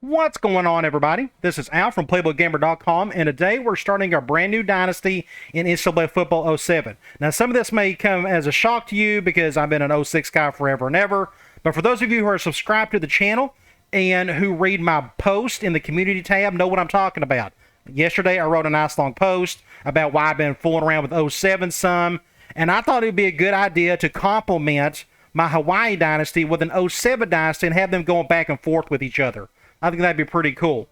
What's going on, everybody? This is Al from PlaybookGamer.com, and today we're starting our brand new Dynasty in NCAA Football 07. Now, some of this may come as a shock to you because I've been an 06 guy forever and ever, but for those of you who are subscribed to the channel and who read my post in the community tab know what I'm talking about. Yesterday, I wrote a nice long post about why I've been fooling around with 07 some, and I thought it would be a good idea to complement my Hawaii Dynasty with an 07 Dynasty and have them going back and forth with each other. I think that'd be pretty cool.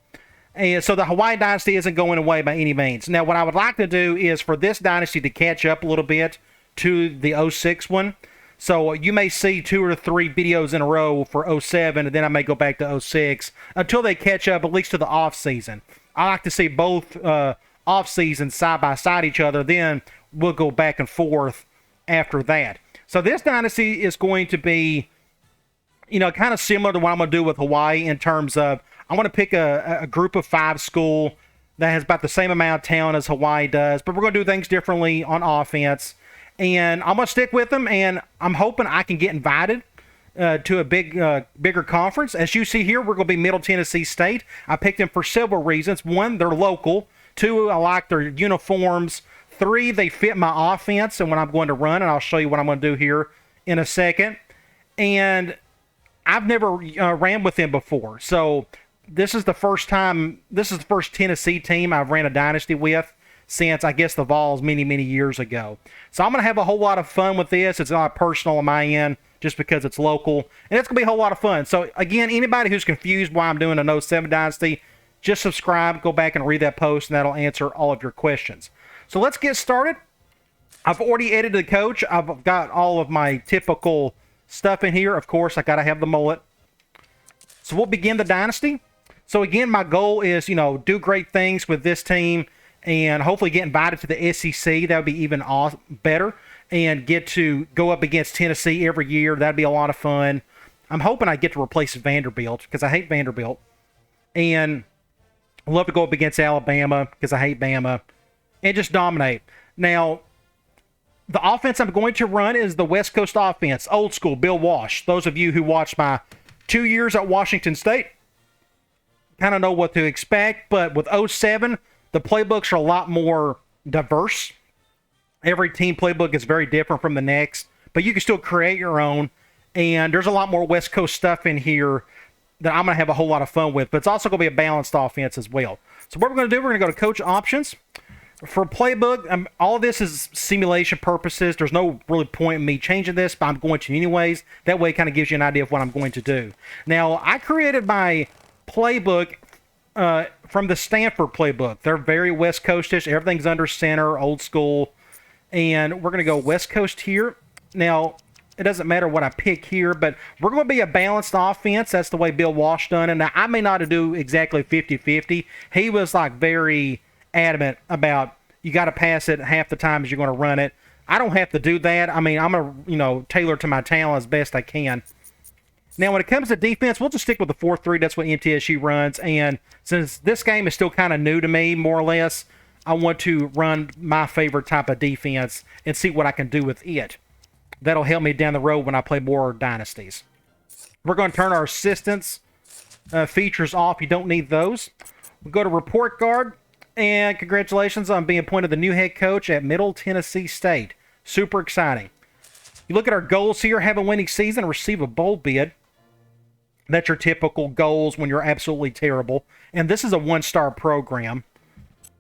And so the Hawaii Dynasty isn't going away by any means. Now, what I would like to do is for this Dynasty to catch up a little bit to the 06 one. So you may see 2 or 3 videos in a row for 07, and then I may go back to 06 until they catch up at least to the off season. I like to see both off seasons side by side each other. Then we'll go back and forth after that. So this Dynasty is going to be, you know, kind of similar to what I'm going to do with Hawaii in terms of I want to pick a group of 5 school that has about the same amount of talent as Hawaii does, but we're going to do things differently on offense. And I'm going to stick with them, and I'm hoping I can get invited to a bigger conference. As you see here, we're going to be Middle Tennessee State. I picked them for several reasons. 1, they're local. 2, I like their uniforms. 3, they fit my offense and what I'm going to run, and I'll show you what I'm going to do here in a second. And I've never ran with them before, so this is the first Tennessee team I've ran a Dynasty with since, I guess, the Vols many years ago. So I'm going to have a whole lot of fun with this. It's not personal on my end just because it's local, and it's going to be a whole lot of fun. So, again, anybody who's confused why I'm doing an 07 Dynasty, just subscribe, go back and read that post, and that'll answer all of your questions. So let's get started. I've already edited the coach. I've got all of my typical stuff in here. Of course, I got to have the mullet. So we'll begin the Dynasty. So again, my goal is, you know, do great things with this team and hopefully get invited to the SEC. That would be even better. And get to go up against Tennessee every year. That'd be a lot of fun. I'm hoping I get to replace Vanderbilt because I hate Vanderbilt. And I love to go up against Alabama because I hate Bama. And just dominate. Now, the offense I'm going to run is the West Coast offense, old school, Bill Walsh. Those of you who watched my 2 years at Washington State kind of know what to expect, but with 07, the playbooks are a lot more diverse. Every team playbook is very different from the next, but you can still create your own, and there's a lot more West Coast stuff in here that I'm going to have a whole lot of fun with, but it's also going to be a balanced offense as well. So what we're going to do, we're going to go to Coach Options. For playbook, all of this is simulation purposes. There's no really point in me changing this, but I'm going to anyways. That way it kind of gives you an idea of what I'm going to do. Now, I created my playbook from the Stanford Playbook. They're very West Coastish. Everything's under center, old school. And we're going to go West Coast here. Now, it doesn't matter what I pick here, but we're going to be a balanced offense. That's the way Bill Walsh done it. Now, I may not do exactly 50-50. He was like very adamant about you got to pass it half the time as you're going to run it. I don't have to do that. I mean, I'm going to, you know, tailor to my talent as best I can. Now, when it comes to defense, we'll just stick with the 4-3. That's what MTSU runs. And since this game is still kind of new to me, more or less, I want to run my favorite type of defense and see what I can do with it. That'll help me down the road when I play more Dynasties. We're going to turn our assistance features off. You don't need those. We'll go to Report Guard. And congratulations on being appointed the new head coach at Middle Tennessee State. Super exciting. You look at our goals here, have a winning season, receive a bowl bid. That's your typical goals when you're absolutely terrible. And this is a 1-star program,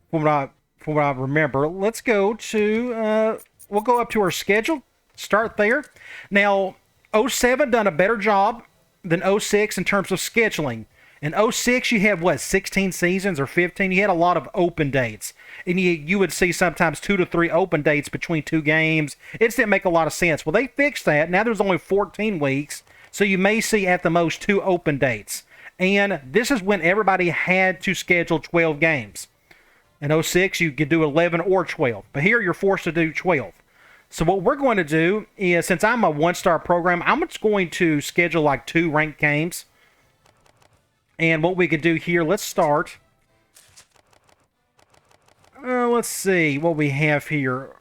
from what I remember. Let's go to, we'll go up to our schedule. Start there. Now, 07 done a better job than 06 in terms of scheduling. In 06, you had, 16 seasons or 15? You had a lot of open dates. And you would see sometimes 2 to 3 open dates between 2 games. It just didn't make a lot of sense. Well, they fixed that. Now there's only 14 weeks, so you may see at the most 2 open dates. And this is when everybody had to schedule 12 games. In 06, you could do 11 or 12. But here, you're forced to do 12. So what we're going to do is, since I'm a 1-star program, I'm just going to schedule like 2 ranked games. And what we could do here, let's start. Let's see what we have here.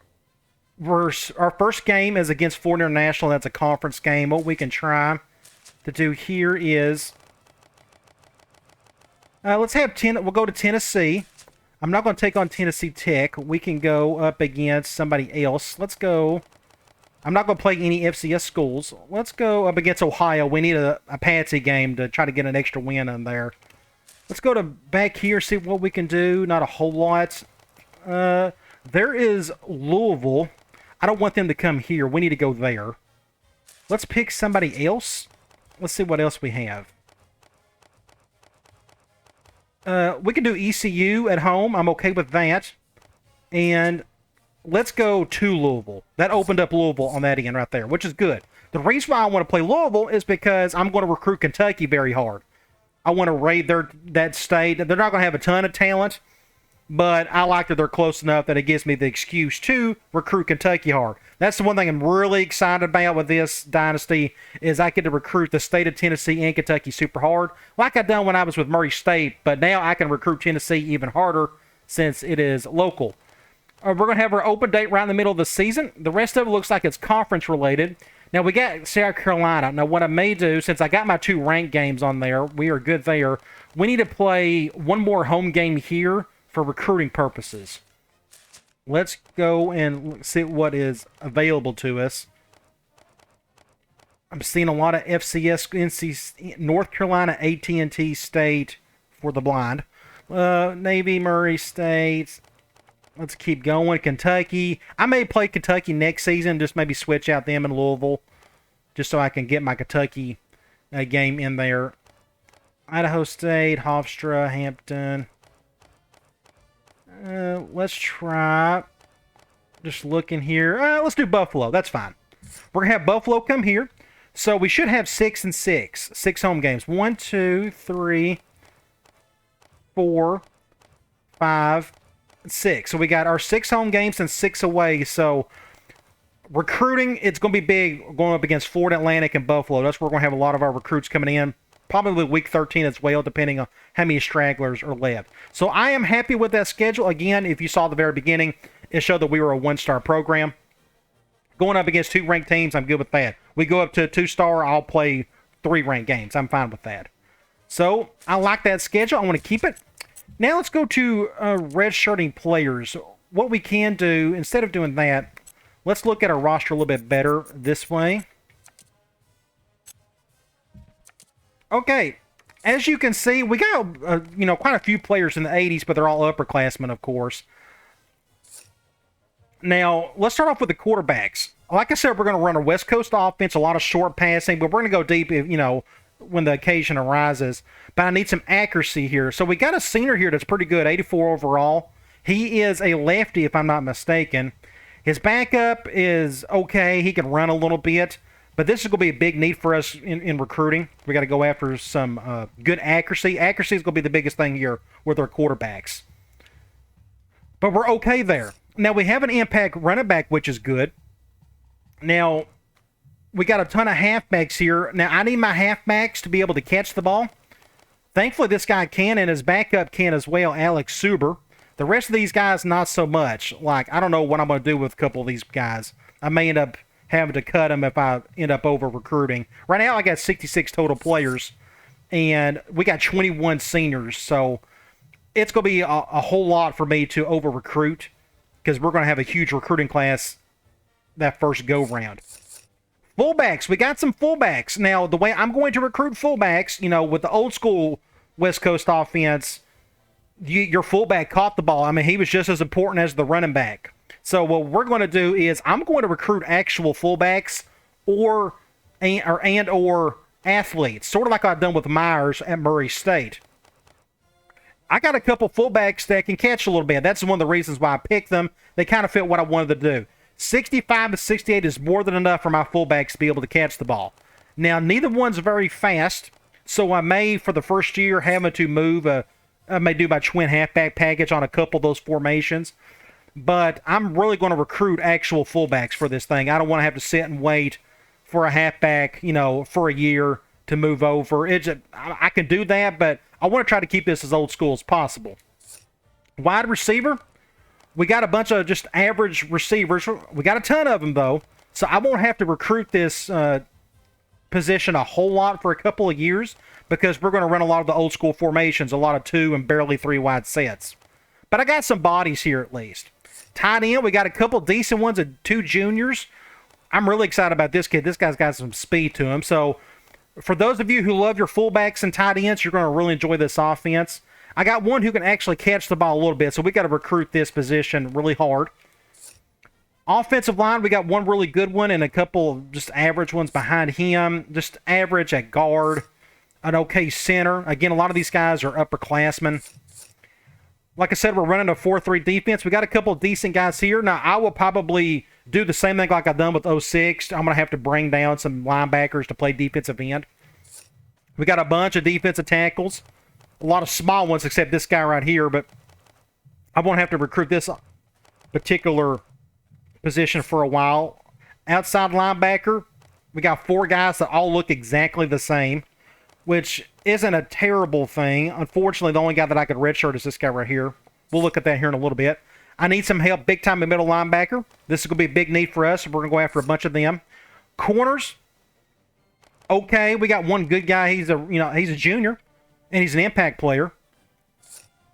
Our first game is against Florida International. That's a conference game. What we can try to do here is Let's have 10. We'll go to Tennessee. I'm not going to take on Tennessee Tech. We can go up against somebody else. Let's go. I'm not going to play any FCS schools. Let's go up against Ohio. We need a patsy game to try to get an extra win in there. Let's go to back here, see what we can do. Not a whole lot. There is Louisville. I don't want them to come here. We need to go there. Let's pick somebody else. Let's see what else we have. We can do ECU at home. I'm okay with that. And let's go to Louisville. That opened up Louisville on that end right there, which is good. The reason why I want to play Louisville is because I'm going to recruit Kentucky very hard. I want to raid that state. They're not going to have a ton of talent, but I like that they're close enough that it gives me the excuse to recruit Kentucky hard. That's the one thing I'm really excited about with this dynasty is I get to recruit the state of Tennessee and Kentucky super hard, like I done when I was with Murray State, but now I can recruit Tennessee even harder since it is local. We're going to have our open date right in the middle of the season. The rest of it looks like it's conference related. Now, we got South Carolina. Now, what I may do, since I got my 2 ranked games on there, we are good there. We need to play one more home game here for recruiting purposes. Let's go and see what is available to us. I'm seeing a lot of FCS, NC, North Carolina, AT&T State for the blind. Navy, Murray State. Let's keep going. Kentucky. I may play Kentucky next season, just maybe switch out them in Louisville, just so I can get my Kentucky game in there. Idaho State, Hofstra, Hampton. Let's try. Just looking here. Let's do Buffalo. That's fine. We're going to have Buffalo come here. So we should have 6 and 6. 6 home games. 1, 2, 3, 4, 5, 6. So we got our 6 home games and 6 away. So recruiting, it's going to be big going up against Florida Atlantic and Buffalo. That's where we're going to have a lot of our recruits coming in. Probably week 13 as well, depending on how many stragglers are left. So I am happy with that schedule. Again, if you saw the very beginning, it showed that we were a 1-star program. Going up against 2 ranked teams, I'm good with that. We go up to a 2-star, I'll play 3 ranked games. I'm fine with that. So I like that schedule. I want to keep it. Now let's go to redshirting players. What we can do, instead of doing that, let's look at our roster a little bit better this way. Okay, as you can see, we got quite a few players in the 80s, but they're all upperclassmen, of course. Now, let's start off with the quarterbacks. Like I said, we're going to run a West Coast offense, a lot of short passing, but we're going to go deep, when the occasion arises. But I need some accuracy here. So we got a senior here that's pretty good, 84 overall. He is a lefty, if I'm not mistaken. His backup is okay. He can run a little bit. But this is going to be a big need for us in recruiting. We got to go after some good accuracy. Accuracy is going to be the biggest thing here with our quarterbacks. But we're okay there. Now, we have an impact running back, which is good. Now, we got a ton of halfbacks here. Now, I need my halfbacks to be able to catch the ball. Thankfully, this guy can, and his backup can as well, Alex Suber. The rest of these guys, not so much. Like, I don't know what I'm going to do with a couple of these guys. I may end up having to cut them if I end up over-recruiting. Right now, I got 66 total players, and we got 21 seniors. So, it's going to be a whole lot for me to over-recruit because we're going to have a huge recruiting class that first go-round. Fullbacks. We got some fullbacks. Now, the way I'm going to recruit fullbacks, with the old-school West Coast offense, your fullback caught the ball. I mean, he was just as important as the running back. So what we're going to do is I'm going to recruit actual fullbacks or athletes, sort of like I've done with Myers at Murray State. I got a couple fullbacks that can catch a little bit. That's one of the reasons why I picked them. They kind of fit what I wanted to do. 65 to 68 is more than enough for my fullbacks to be able to catch the ball. Now, neither one's very fast, so I may, for the first year, have to move. I may do my twin halfback package on a couple of those formations. But I'm really going to recruit actual fullbacks for this thing. I don't want to have to sit and wait for a halfback, for a year to move over. I can do that, but I want to try to keep this as old school as possible. Wide receiver, we got a bunch of just average receivers. We got a ton of them, though, so I won't have to recruit this position a whole lot for a couple of years because we're going to run a lot of the old school formations, a lot of 2 and barely 3 wide sets. But I got some bodies here at least. Tight end, we got a couple decent ones and 2 juniors. I'm really excited about this kid. This guy's got some speed to him. So for those of you who love your fullbacks and tight ends, you're going to really enjoy this offense. I got one who can actually catch the ball a little bit, so we got to recruit this position really hard. Offensive line, we got one really good one and a couple just average ones behind him. Just average at guard, an okay center. Again, a lot of these guys are upperclassmen. Like I said, we're running a 4-3 defense. We got a couple of decent guys here. Now, I will probably do the same thing like I've done with 06. I'm going to have to bring down some linebackers to play defensive end. We got a bunch of defensive tackles. A lot of small ones except this guy right here, but I won't have to recruit this particular position for a while. Outside linebacker, we got 4 guys that all look exactly the same, which isn't a terrible thing. Unfortunately, the only guy that I could redshirt is this guy right here. We'll look at that here in a little bit. I need some help big time in middle linebacker. This is going to be a big need for us. We're going to go after a bunch of them. Corners, okay, we got one good guy. He's a junior, and he's an impact player.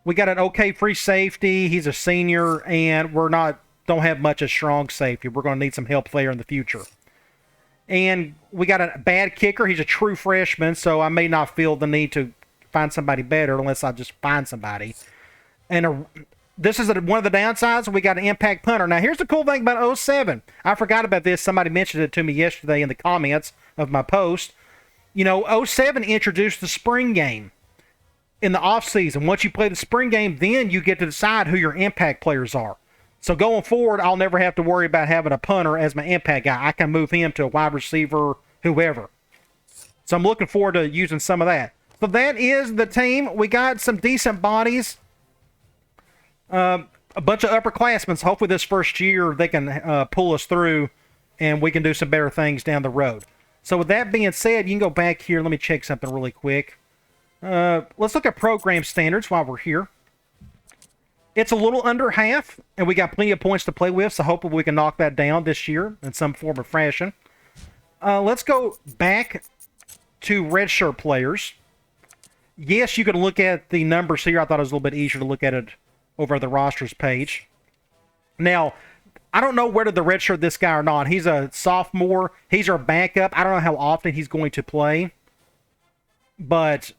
We got an okay free safety. He's a senior, and don't have much of strong safety. We're going to need some help there in the future. And we got a bad kicker. He's a true freshman, so I may not feel the need to find somebody better unless I just find somebody. And this is one of the downsides. We got an impact punter. Now, here's the cool thing about 07. I forgot about this. Somebody mentioned it to me yesterday in the comments of my post. 07 introduced the spring game in the offseason. Once you play the spring game, then you get to decide who your impact players are. So going forward, I'll never have to worry about having a punter as my impact guy. I can move him to a wide receiver, whoever. So I'm looking forward to using some of that. So that is the team. We got some decent bodies. A bunch of upperclassmen. Hopefully this first year they can pull us through and we can do some better things down the road. So with that being said, you can go back here. Let me check something really quick. Let's look at program standards while we're here. It's a little under half, and we got plenty of points to play with, so hopefully we can knock that down this year in some form or fashion. Let's go back to redshirt players. Yes, you can look at the numbers here. I thought it was a little bit easier to look at it over the rosters page. Now, I don't know whether to redshirt this guy or not. He's a sophomore. He's our backup. I don't know how often he's going to play, but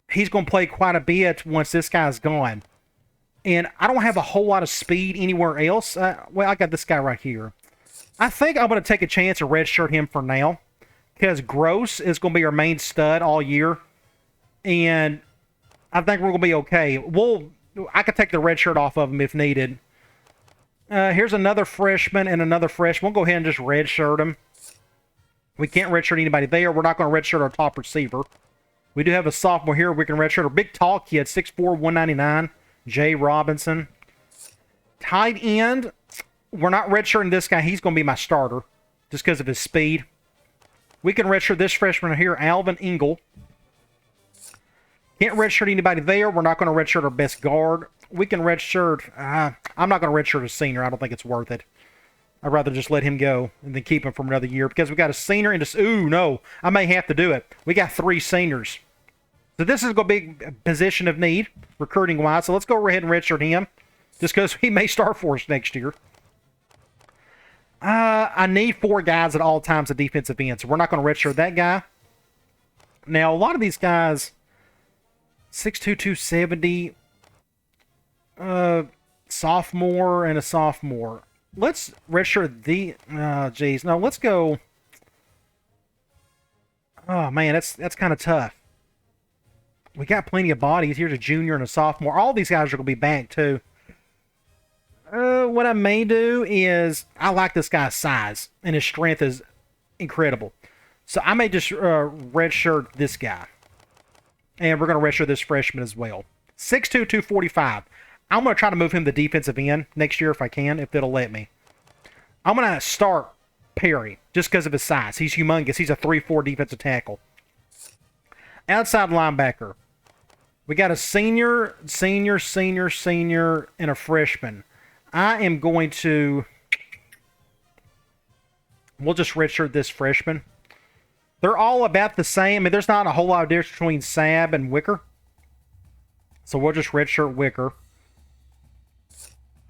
he's going to play quite a bit once this guy's gone. And I don't have a whole lot of speed anywhere else. Well, I got this guy right here. I think I'm going to take a chance and redshirt him for now because Gross is going to be our main stud all year. And I think we're going to be okay. I could take the red shirt off of him if needed. Here's another freshman and another freshman. We'll go ahead and just redshirt him. We can't redshirt anybody there. We're not going to redshirt our top receiver. We do have a sophomore here. We can redshirt our big tall kid, 6'4", 199. Jay Robinson. Tight end, we're not redshirting this guy. He's going to be my starter just because of his speed. We can redshirt this freshman here, Alvin Engel. Can't redshirt anybody there. We're not going to redshirt our best guard. We can redshirt. I'm not going to redshirt a senior. I don't think it's worth it. I'd rather just let him go and then keep him for another year because we got a senior and just, no, I may have to do it. We got 3 seniors. So this is going to be a position of need, recruiting-wise. So let's go ahead and redshirt him, just because he may start for us next year. I need 4 guys at all times at defensive end, so we're not going to redshirt that guy. Now, a lot of these guys, 6'2", 270, sophomore and a sophomore. Let's redshirt the... No, let's go... Oh, man, that's kind of tough. We got plenty of bodies. Here's a junior and a sophomore. All these guys are going to be back, too. What I may do is... I like this guy's size, and his strength is incredible. So I may just redshirt this guy. And we're going to redshirt this freshman as well. 6'2", 245. I'm going to try to move him to defensive end next year if I can, if it'll let me. I'm going to start Perry just because of his size. He's humongous. He's a 3-4 defensive tackle. Outside linebacker. We got a senior, and a freshman. I am going to... We'll just redshirt this freshman. They're all about the same. I mean, there's not a whole lot of difference between Sab and Wicker. So we'll just redshirt Wicker.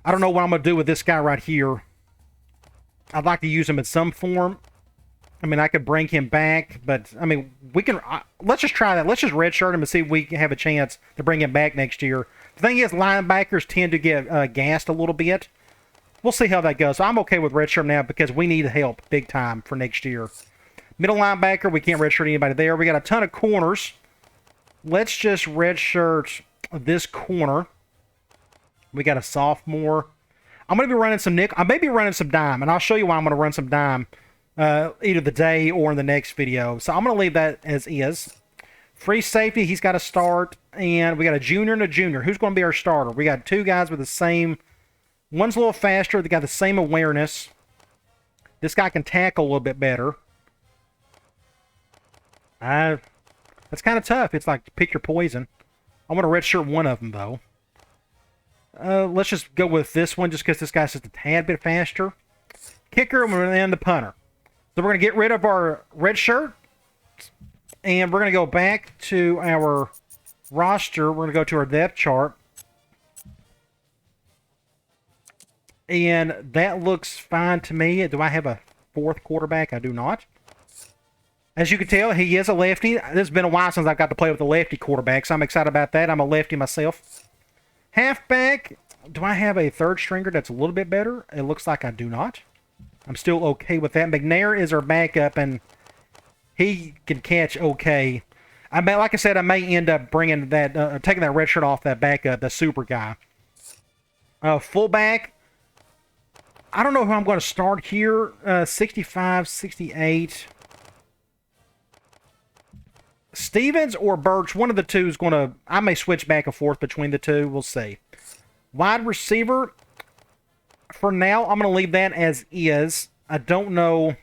I don't know what I'm going to do with this guy right here. I'd like to use him in some form. I mean, I could bring him back, but, I mean, we can... let's just try that. Let's just redshirt him and see if we can have a chance to bring him back next year. The thing is, linebackers tend to get gassed a little bit. We'll see how that goes. So I'm okay with redshirt now because we need help big time for next year. Middle linebacker, we can't redshirt anybody there. We got a ton of corners. Let's just redshirt this corner. We got a sophomore. I'm going to be running some nickel. I may be running some dime, and I'll show you why I'm going to run some dime either the day or in the next video. So I'm going to leave that as is. Free safety, he's got to start. And we got a junior and a junior. Who's going to be our starter? We got two guys with the same... One's a little faster. They got the same awareness. This guy can tackle a little bit better. That's kind of tough. It's like pick your poison. I'm going to redshirt one of them, though. Let's just go with this one just because this guy's just a tad bit faster. Kicker and the punter. So we're going to get rid of our red shirt. And we're going to go back to our roster. We're going to go to our depth chart. And that looks fine to me. Do I have a fourth quarterback? I do not. As you can tell, he is a lefty. It's been a while since I've got to play with a lefty quarterback, so I'm excited about that. I'm a lefty myself. Halfback, do I have a third stringer that's a little bit better? It looks like I do not. I'm still okay with that. McNair is our backup, and he can catch okay. Like I said, I may end up bringing that, taking that red shirt off that backup, the super guy. Fullback, I don't know who I'm going to start here. 65, 68. Stevens or Birch, one of the two is going to... I may switch back and forth between the two. We'll see. Wide receiver, for now, I'm going to leave that as is. I don't know...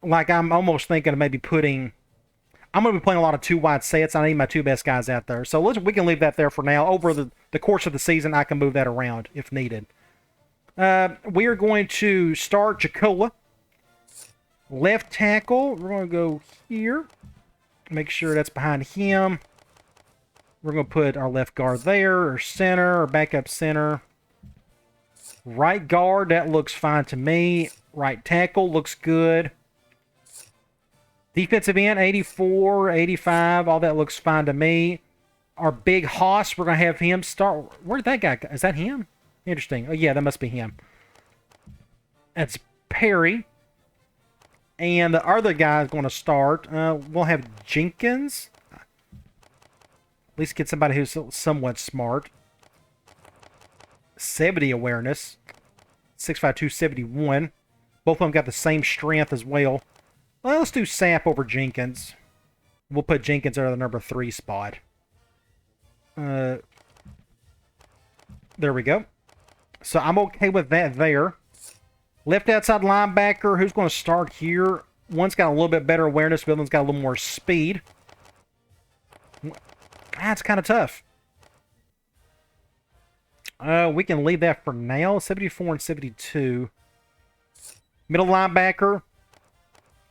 Like, I'm almost thinking of maybe putting... I'm going to be playing a lot of two wide sets. I need my two best guys out there. So we can leave that there for now. Over the course of the season, I can move that around if needed. We are going to start Jacola. Left tackle, we're going to go here. Make sure that's behind him. We're going to put our left guard there, or center, or backup center. Right guard, that looks fine to me. Right tackle looks good. Defensive end, 84, 85, all that looks fine to me. Our big hoss, we're going to have him start. Where'd that guy go? Is that him? Interesting. Oh, yeah, that must be him. That's Perry. And the other guy is going to start. We'll have Jenkins. At least get somebody who's somewhat smart. 70 awareness. 6'5", 271. Both of them got the same strength as well. Well, let's do Sapp over Jenkins. We'll put Jenkins at the number 3 spot. There we go. So I'm okay with that there. Left outside linebacker, who's going to start here? One's got a little bit better awareness, the other one's got a little more speed. That's kind of tough. We can leave that for now. 74 and 72. Middle linebacker.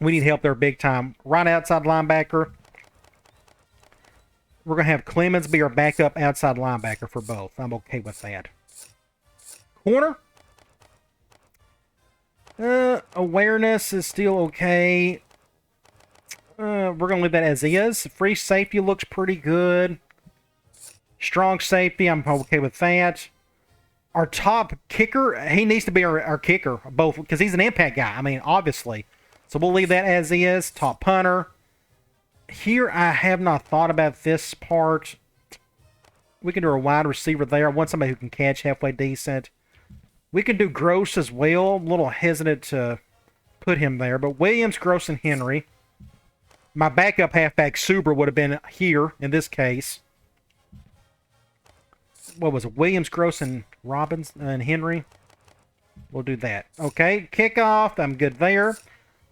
We need help there big time. Right outside linebacker. We're going to have Clemens be our backup outside linebacker for both. I'm okay with that. Corner. Awareness is still okay. We're going to leave that as is. Free safety looks pretty good. Strong safety, I'm okay with that. Our top kicker, he needs to be our kicker, both, because he's an impact guy. I mean, obviously. So we'll leave that as is. Top punter. Here, I have not thought about this part. We can do a wide receiver there. I want somebody who can catch halfway decent. We can do Gross as well. I'm a little hesitant to put him there. But Williams, Gross, and Henry. My backup halfback, Suber, would have been here in this case. What was it? Williams, Gross, and Robbins, and Henry. We'll do that. Okay, kickoff. I'm good there.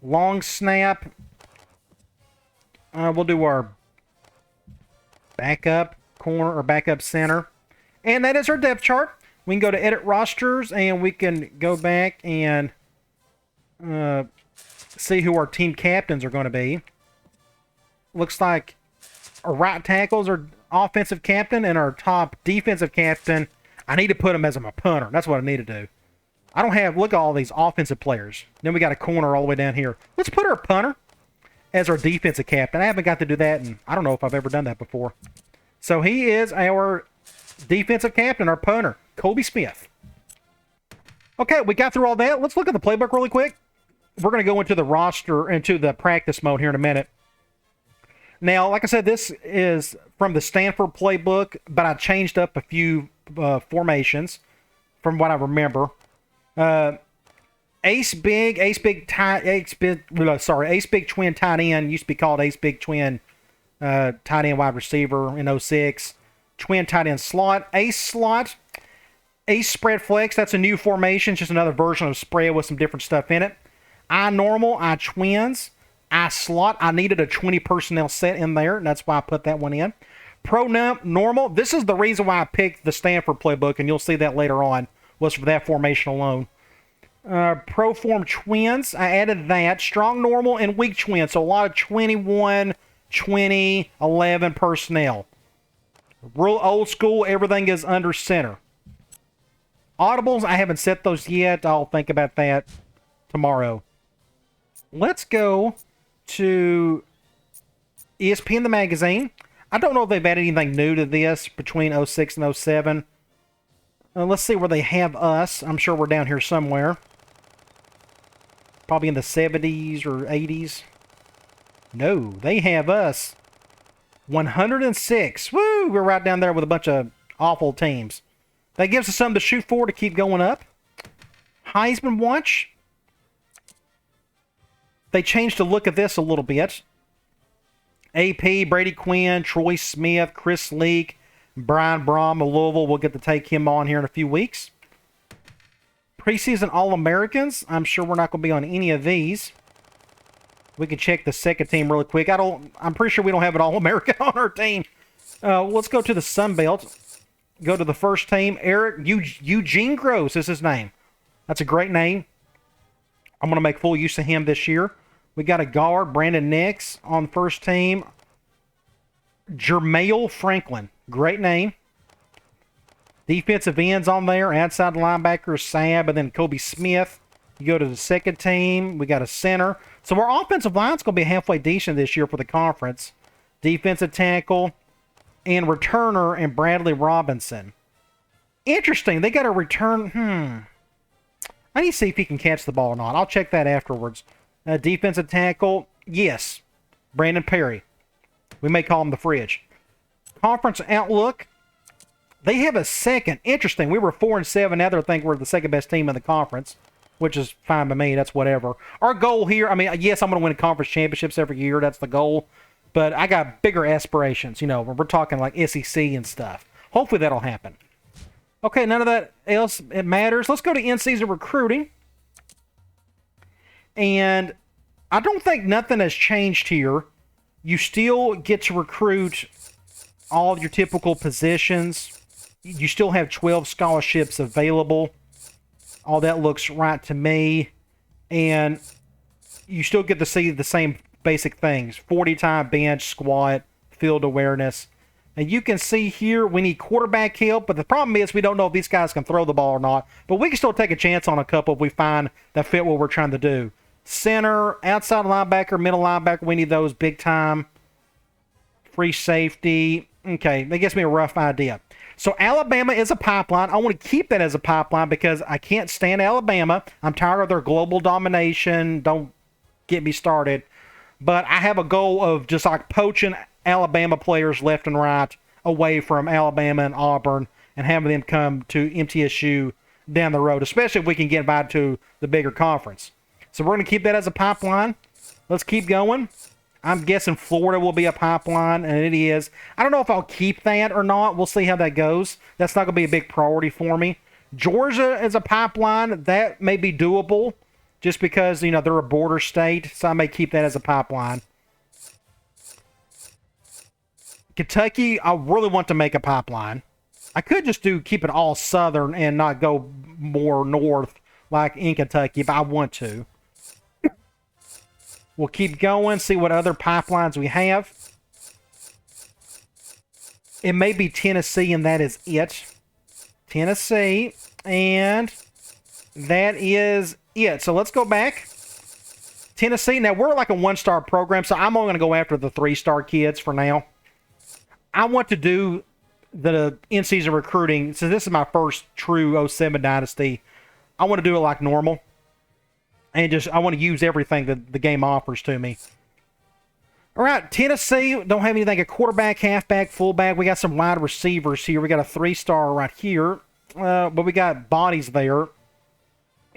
Long snap. We'll do our backup corner or backup center. And that is our depth chart. We can go to edit rosters and we can go back and see who our team captains are going to be. Looks like our right tackles are offensive captain, and our top defensive captain, I need to put him as my punter. That's what I need to do. I don't have, look at all these offensive players. Then we got a corner all the way down here. Let's put our punter as our defensive captain. I haven't got to do that, and I don't know if I've ever done that before. So he is our defensive captain, our punter, Kobe Smith. Okay, we got through all that. Let's look at the playbook really quick. We're going to go into the roster, into the practice mode here in a minute. Now, like I said, this is from the Stanford Playbook, but I changed up a few formations from what I remember. Ace big twin tight end used to be called ace big twin tight end wide receiver in 06. Twin tight end slot, ace slot, ace spread flex. That's a new formation, just another version of spread with some different stuff in it. I normal, I twins, I slot. I needed a 20 personnel set in there, and that's why I put that one in. Pro normal. This is the reason why I picked the Stanford Playbook, and you'll see that later on, was for that formation alone. Pro form twins, I added that. Strong normal and weak twins, so a lot of 21, 20, 11 personnel. Real old school, everything is under center. Audibles, I haven't set those yet. I'll think about that tomorrow. Let's go to ESPN the magazine. I don't know if they've added anything new to this between 06 and 07. Let's see where they have us. I'm sure we're down here somewhere. Probably in the 70s or 80s. No, they have us 106. Woo! We're right down there with a bunch of awful teams. That gives us something to shoot for to keep going up. Heisman Watch. They changed the look of this a little bit. AP, Brady Quinn, Troy Smith, Chris Leak, Brian Brom of Louisville. We'll get to take him on here in a few weeks. Preseason All-Americans. I'm sure we're not going to be on any of these. We can check the second team really quick. I'm pretty sure we don't have an All-American on our team. Let's go to the Sun Belt. Go to the first team. Eugene Gross is his name. That's a great name. I'm going to make full use of him this year. We got a guard, Brandon Nix, on the first team. Jermail Franklin. Great name. Defensive ends on there. Outside linebacker, Sab, and then Kobe Smith. You go to the second team. We got a center. So our offensive line's going to be halfway decent this year for the conference. Defensive tackle and returner and Bradley Robinson. Interesting. They got a return. I need to see if he can catch the ball or not. I'll check that afterwards. Defensive tackle, yes, Brandon Perry. We may call him the Fridge. Conference outlook, they have a second. Interesting. We were 4-7. Now they think we're the second best team in the conference, which is fine by me. That's whatever. Our goal here, I mean, yes, I'm going to win conference championships every year. That's the goal. But I got bigger aspirations. You know, we're talking like SEC and stuff. Hopefully that'll happen. Okay, none of that else it matters. Let's go to in-season recruiting. And I don't think nothing has changed here. You still get to recruit all your typical positions. You still have 12 scholarships available. All that looks right to me. And you still get to see the same basic things. 40-time bench, squat, field awareness. And you can see here we need quarterback help, but the problem is we don't know if these guys can throw the ball or not. But we can still take a chance on a couple if we find that fit what we're trying to do. Center, outside linebacker, middle linebacker, we need those big time. Free safety. Okay, that gives me a rough idea. So Alabama is a pipeline. I want to keep that as a pipeline because I can't stand Alabama. I'm tired of their global domination. Don't get me started. But I have a goal of just like poaching Alabama players left and right away from Alabama and Auburn and having them come to MTSU down the road, especially if we can get invited to the bigger conference. So we're going to keep that as a pipeline. Let's keep going. I'm guessing Florida will be a pipeline, and it is. I don't know if I'll keep that or not. We'll see how that goes. That's not going to be a big priority for me. Georgia is a pipeline. That may be doable just because, you know, they're a border state, so I may keep that as a pipeline. Kentucky, I really want to make a pipeline. I could just keep it all southern and not go more north like in Kentucky, but I want to. We'll keep going, see what other pipelines we have. It may be Tennessee, and that is it. Tennessee, and that is it. So let's go back. Tennessee. Now, we're like a one-star program, so I'm only going to go after the three-star kids for now. I want to do the in-season recruiting. Since this is my first true 07 Dynasty, I want to do it like normal. And just, I want to use everything that the game offers to me. All right, Tennessee, don't have anything. A quarterback, halfback, fullback. We got some wide receivers here. We got a three-star right here. But we got bodies there.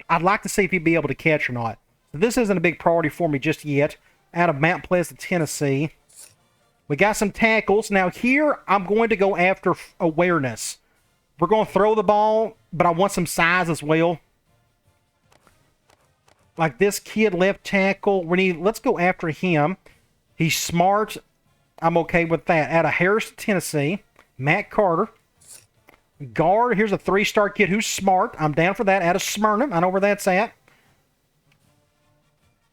I'd like to see if he'd be able to catch or not. This isn't a big priority for me just yet. Out of Mount Pleasant, Tennessee. We got some tackles. Now here, I'm going to go after awareness. We're going to throw the ball, but I want some size as well. Like this kid, left tackle. Let's go after him. He's smart. I'm okay with that. Out of Harris, Tennessee, Matt Carter. Guard, here's a three-star kid who's smart. I'm down for that. Out of Smyrna, I know where that's at.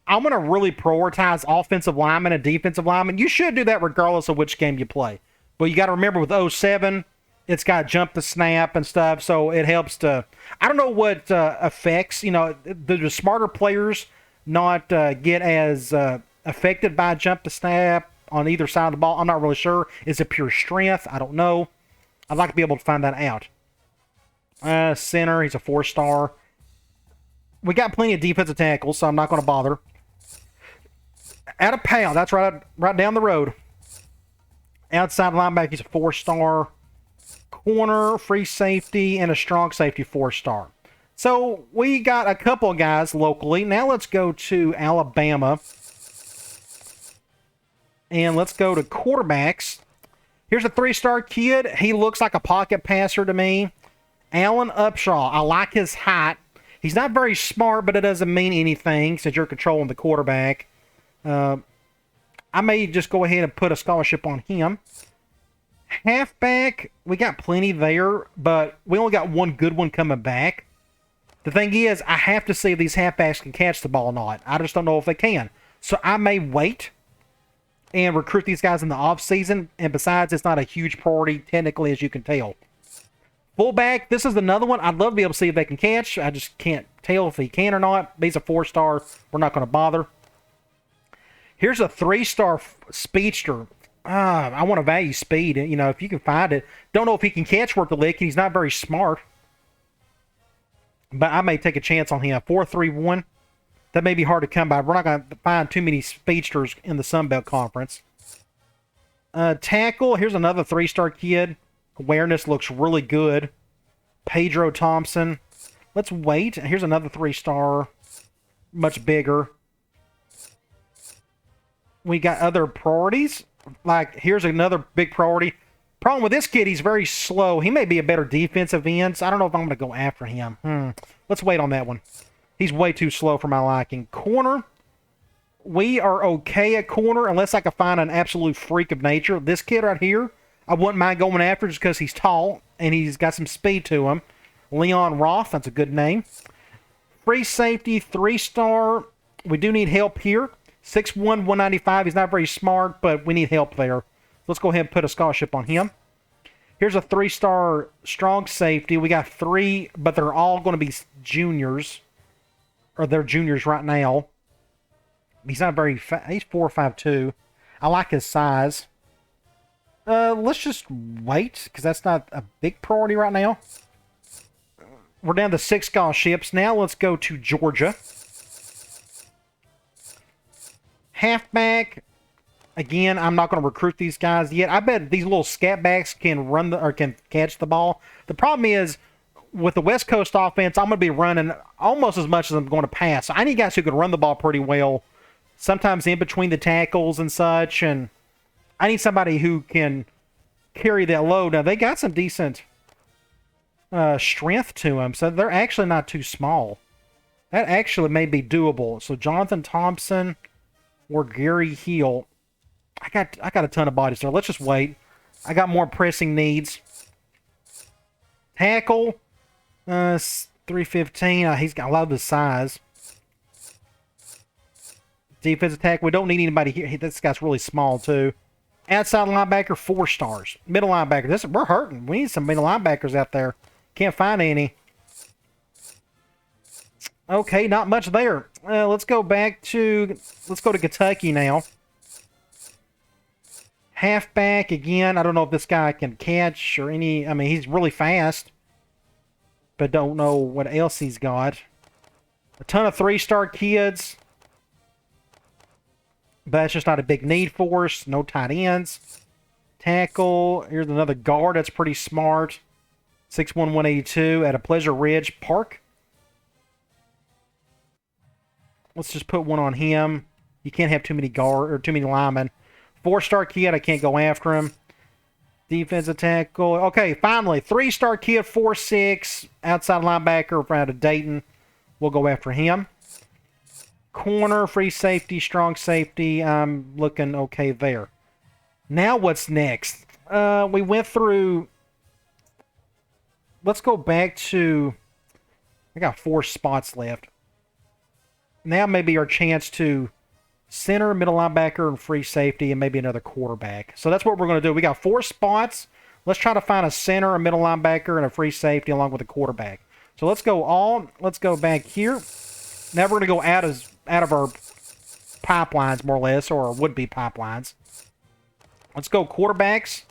I'm going to really prioritize offensive linemen and defensive linemen. You should do that regardless of which game you play. But you got to remember with 07, it's got jump the snap and stuff, so it helps to... I don't know what affects, the smarter players not get as affected by jump the snap on either side of the ball. I'm not really sure. Is it pure strength? I don't know. I'd like to be able to find that out. Center, he's a 4-star. We got plenty of defensive tackles, so I'm not going to bother. Out of Powell, that's right down the road. Outside linebacker, he's a 4-star. Corner, free safety, and a strong safety 4-star. So we got a couple of guys locally. Now let's go to Alabama. And let's go to quarterbacks. Here's a 3-star kid. He looks like a pocket passer to me. Alan Upshaw. I like his height. He's not very smart, but it doesn't mean anything since you're controlling the quarterback. I may just go ahead and put a scholarship on him. Halfback, we got plenty there, but we only got one good one coming back. The thing is, I have to see if these halfbacks can catch the ball or not. I just don't know if they can. So I may wait and recruit these guys in the offseason. And besides, it's not a huge priority, technically, as you can tell. Fullback, this is another one. I'd love to be able to see if they can catch. I just can't tell if he can or not. He's a 4-star. We're not going to bother. Here's a 3-star speedster. I want to value speed. If you can find it. Don't know if he can catch worth the lick. He's not very smart. But I may take a chance on him. 4.31. That may be hard to come by. We're not going to find too many speedsters in the Sun Belt Conference. Tackle. Here's another 3-star kid. Awareness looks really good. Pedro Thompson. Let's wait. Here's another 3-star. Much bigger. We got other priorities. Like, here's another big priority. Problem with this kid, he's very slow. He may be a better defensive end, so I don't know if I'm going to go after him. Let's wait on that one. He's way too slow for my liking. Corner. We are okay at corner unless I can find an absolute freak of nature. This kid right here, I wouldn't mind going after just because he's tall and he's got some speed to him. Leon Roth, that's a good name. Free safety, 3-star. We do need help here. 6'1", 195. He's not very smart, but we need help there. Let's go ahead and put a scholarship on him. Here's a 3-star strong safety. We got 3, but they're all going to be juniors. Or they're juniors right now. He's not very fast. He's 4'5'2". I like his size. Let's just wait, because that's not a big priority right now. We're down to 6 scholarships. Now let's go to Georgia. Halfback. Again, I'm not going to recruit these guys yet. I bet these little scat backs can can catch the ball. The problem is, with the West Coast offense, I'm going to be running almost as much as I'm going to pass. So I need guys who can run the ball pretty well, sometimes in between the tackles and such, and I need somebody who can carry that load. Now, they got some decent strength to them, so they're actually not too small. That actually may be doable. So Jonathan Thompson or Gary Hill. I got a ton of bodies there. Let's just wait. I got more pressing needs. Tackle, 315. I love his size. Defensive tackle. We don't need anybody here. This guy's really small, too. Outside linebacker, 4 stars. Middle linebacker. We're hurting. We need some middle linebackers out there. Can't find any. Okay, not much there. Let's go to Kentucky now. Halfback again. I don't know if this guy can catch or any. I mean, he's really fast, but don't know what else he's got. A ton of 3-star kids, but that's just not a big need for us. No tight ends. Tackle. Here's another guard that's pretty smart. 6'1", 182 at a Pleasure Ridge Park. Let's just put one on him. You can't have too many linemen. 4-star kid, I can't go after him. Defensive tackle. Okay, finally, 3-star kid, 4'6", outside linebacker out of Dayton. We'll go after him. Corner, free safety, strong safety. I'm looking okay there. Now what's next? We went through... Let's go back to... I got 4 spots left. Now maybe our chance to center, middle linebacker, and free safety, and maybe another quarterback. So that's what we're going to do. We got 4 spots. Let's try to find a center, a middle linebacker, and a free safety along with a quarterback. So let's go back here. Now we're going to go out of our pipelines, more or less, or our would-be pipelines. Let's go quarterbacks.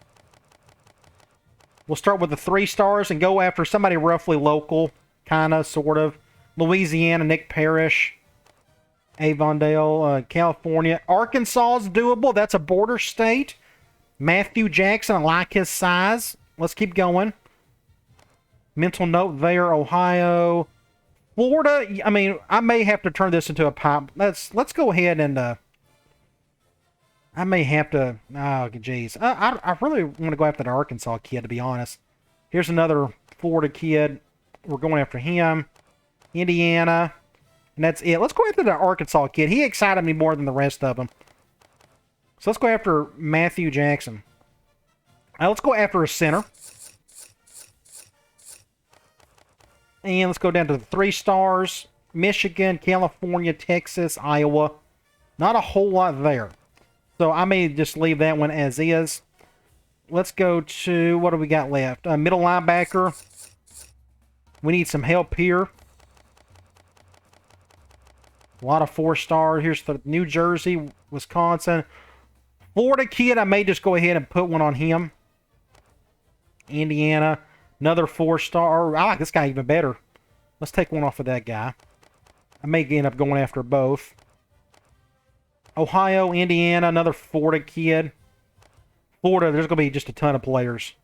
We'll start with the 3 stars and go after somebody roughly local, kind of, sort of. Louisiana, Nick Parrish. Avondale, California. Arkansas is doable. That's a border state. Matthew Jackson, I like his size. Let's keep going. Mental note there. Ohio. Florida, I mean, I may have to turn this into a pop. Let's go ahead and... I may have to... Oh, geez. I really want to go after the Arkansas kid, to be honest. Here's another Florida kid. We're going after him. Indiana. And that's it. Let's go after the Arkansas kid. He excited me more than the rest of them. So let's go after Matthew Jackson. Let's go after a center. And let's go down to the 3 stars. Michigan, California, Texas, Iowa. Not a whole lot there. So I may just leave that one as is. Let's go to, what do we got left? Middle linebacker. We need some help here. A lot of 4 stars. Here's the New Jersey, Wisconsin. Florida kid, I may just go ahead and put one on him. Indiana, another 4 star. I like this guy even better. Let's take one off of that guy. I may end up going after both. Ohio, Indiana, another Florida kid. Florida, there's going to be just a ton of players.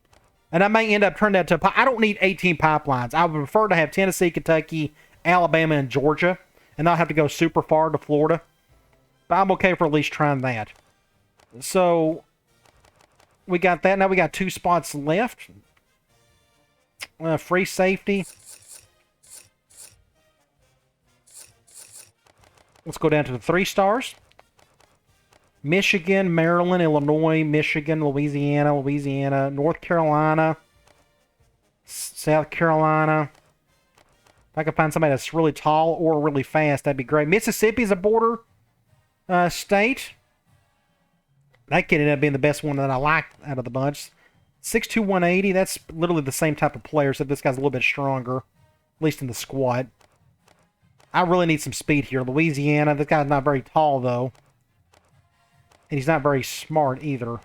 And I may end up turning that to... I don't need 18 pipelines. I would prefer to have Tennessee, Kentucky, Alabama, and Georgia. And not have to go super far to Florida. But I'm okay for at least trying that. So, we got that. Now we got 2 spots left. Free safety. Let's go down to the 3 stars. Michigan, Maryland, Illinois, Michigan, Louisiana, North Carolina, South Carolina. If I could find somebody that's really tall or really fast, that'd be great. Mississippi is a border state. That kid ended up being the best one that I liked out of the bunch. 6'2", 180. That's literally the same type of player, except this guy's a little bit stronger, at least in the squat. I really need some speed here. Louisiana, this guy's not very tall, though. And he's not very smart, either.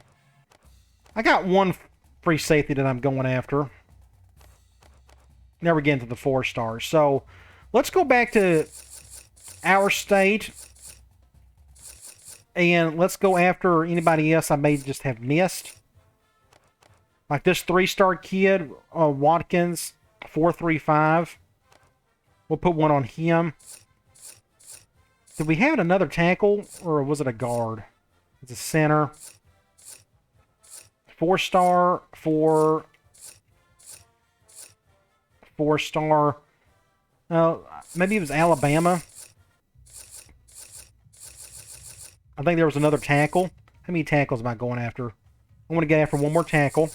I got 1 free safety that I'm going after. Now we're getting to the 4 stars. So, let's go back to our state. And let's go after anybody else I may just have missed. Like this 3-star kid, Watkins, 435. We'll put one on him. Did we have another tackle, or was it a guard? It's a center. 4-star, 4-star. Maybe it was Alabama. I think there was another tackle. How many tackles am I going after? I want to get after one more tackle.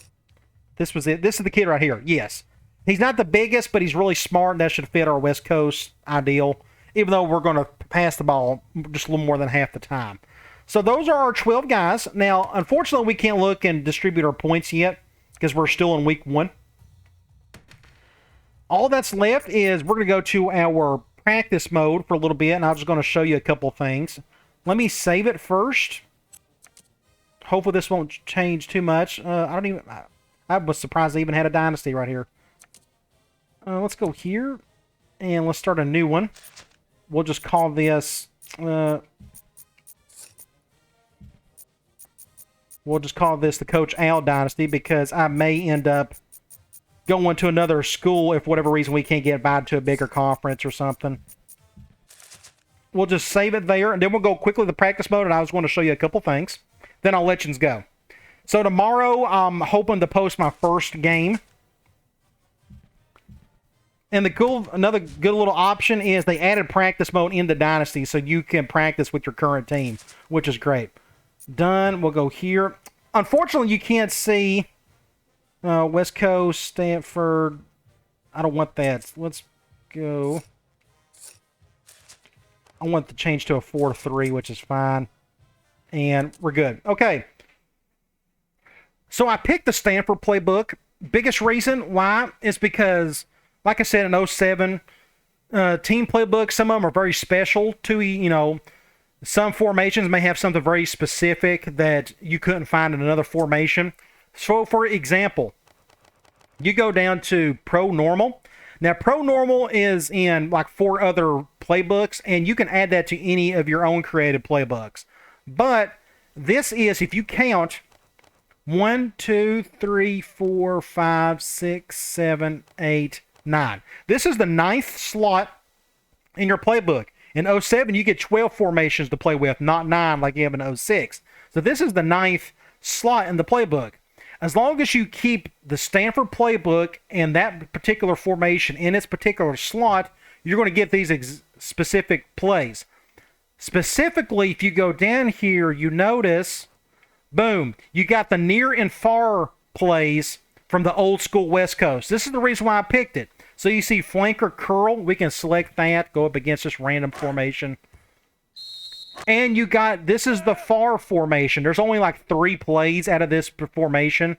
This was it. This is the kid right here. Yes. He's not the biggest, but he's really smart, and that should fit our West Coast ideal. even though we're going to pass the ball just a little more than half the time. So those are our 12 guys. Now, unfortunately, we can't look and distribute our points yet because we're still in week 1. All that's left is we're going to go to our practice mode for a little bit, and I'm just going to show you a couple things. Let me save it first. Hopefully this won't change too much. I was surprised they even had a Dynasty right here. Let's go here, and let's start a new one. We'll just call this... we'll just call this the Coach Al Dynasty because I may end up going to another school if for whatever reason we can't get invited to a bigger conference or something. We'll just save it there, and then we'll go quickly to the practice mode, and I was going to show you a couple things. Then I'll let you go. So tomorrow, I'm hoping to post my first game. And another good little option is they added practice mode into Dynasty, so you can practice with your current team, which is great. Done. We'll go here. Unfortunately, you can't see West Coast, Stanford. I don't want that. Let's go. I want to change to a 4-3, which is fine. And we're good. Okay. So I picked the Stanford Playbook. Biggest reason why is because, like I said, in 07, team playbooks, some of them are very special to, some formations may have something very specific that you couldn't find in another formation. So, for example, you go down to Pro Normal. Now, Pro Normal is in like 4 other playbooks, and you can add that to any of your own created playbooks. But this is, if you count 1, 2, 3, 4, 5, 6, 7, 8, 9. This is the 9th slot in your playbook. In 07, you get 12 formations to play with, not 9 like you have in 06. So this is the 9th slot in the playbook. As long as you keep the Stanford Playbook and that particular formation in its particular slot, you're going to get these specific plays. Specifically, if you go down here, you notice, boom, you got the near and far plays from the old school West Coast. This is the reason why I picked it. So you see flanker curl. We can select that, go up against this random formation. And you got, this is the far formation. There's only like 3 plays out of this formation,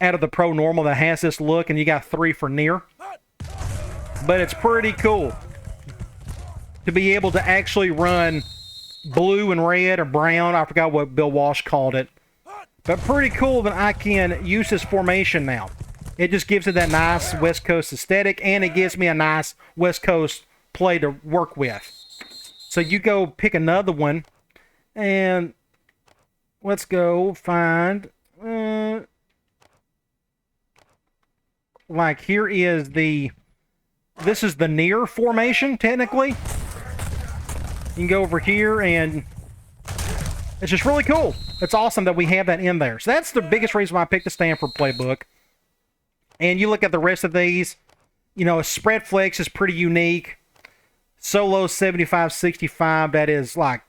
out of the Pro Normal that has this look, and you got 3 for near. But it's pretty cool to be able to actually run blue and red or brown. I forgot what Bill Walsh called it. But pretty cool that I can use this formation now. It just gives it that nice West Coast aesthetic, and it gives me a nice West Coast play to work with. So you go pick another one, and let's go find, like here is this is the near formation, technically. You can go over here, and it's just really cool. It's awesome that we have that in there. So that's the biggest reason why I picked the Stanford Playbook. And you look at the rest of these, spread flex is pretty unique. Solo 75-65, that is like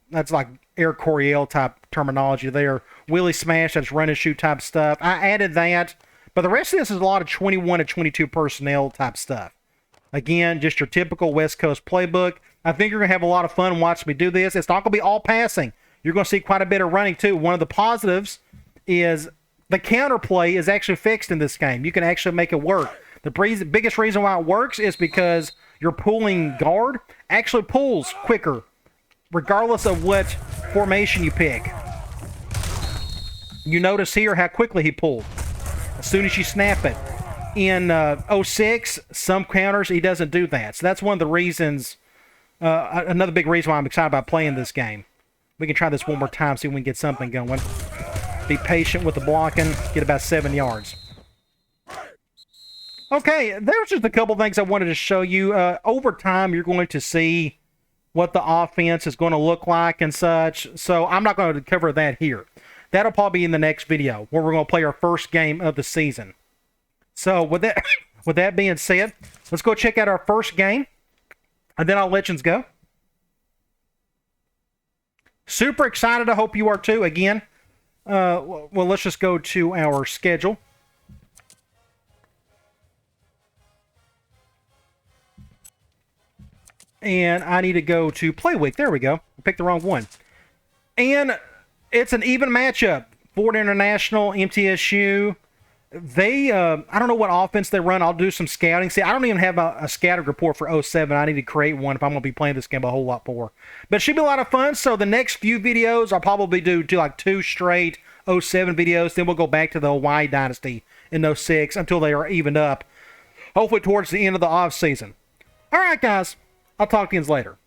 that's like Air Coryell type terminology there. Willie Smash, that's run and shoot type stuff. I added that, but the rest of this is a lot of 21 to 22 personnel type stuff. Again, just your typical West Coast playbook. I think you're going to have a lot of fun watching me do this. It's not going to be all passing. You're going to see quite a bit of running too. One of the positives is the counterplay is actually fixed in this game. You can actually make it work. The biggest reason why it works is because your pulling guard actually pulls quicker, regardless of what formation you pick. You notice here how quickly he pulled as soon as you snap it. In 06, some counters, he doesn't do that. So that's one of the reasons, another big reason why I'm excited about playing this game. We can try this one more time, see if we can get something going. Be patient with the blocking, get about 7 yards. Okay, there's just a couple things I wanted to show you. Over time, you're going to see what the offense is going to look like and such. So I'm not going to cover that here. That'll probably be in the next video, where we're going to play our first game of the season. So with that being said, let's go check out our first game, and then I'll let you go. Super excited. I hope you are too. Again, well, let's just go to our schedule. And I need to go to Play Week. There we go. I picked the wrong one. And it's an even matchup. Florida International, MTSU. They, I don't know what offense they run. I'll do some scouting. See, I don't even have a scouting report for 07. I need to create one if I'm going to be playing this game a whole lot more. But it should be a lot of fun. So the next few videos, I'll probably do like 2 straight 07 videos. Then we'll go back to the Hawaii Dynasty in 06 until they are evened up. Hopefully towards the end of the off season. All right, guys. I'll talk to you later.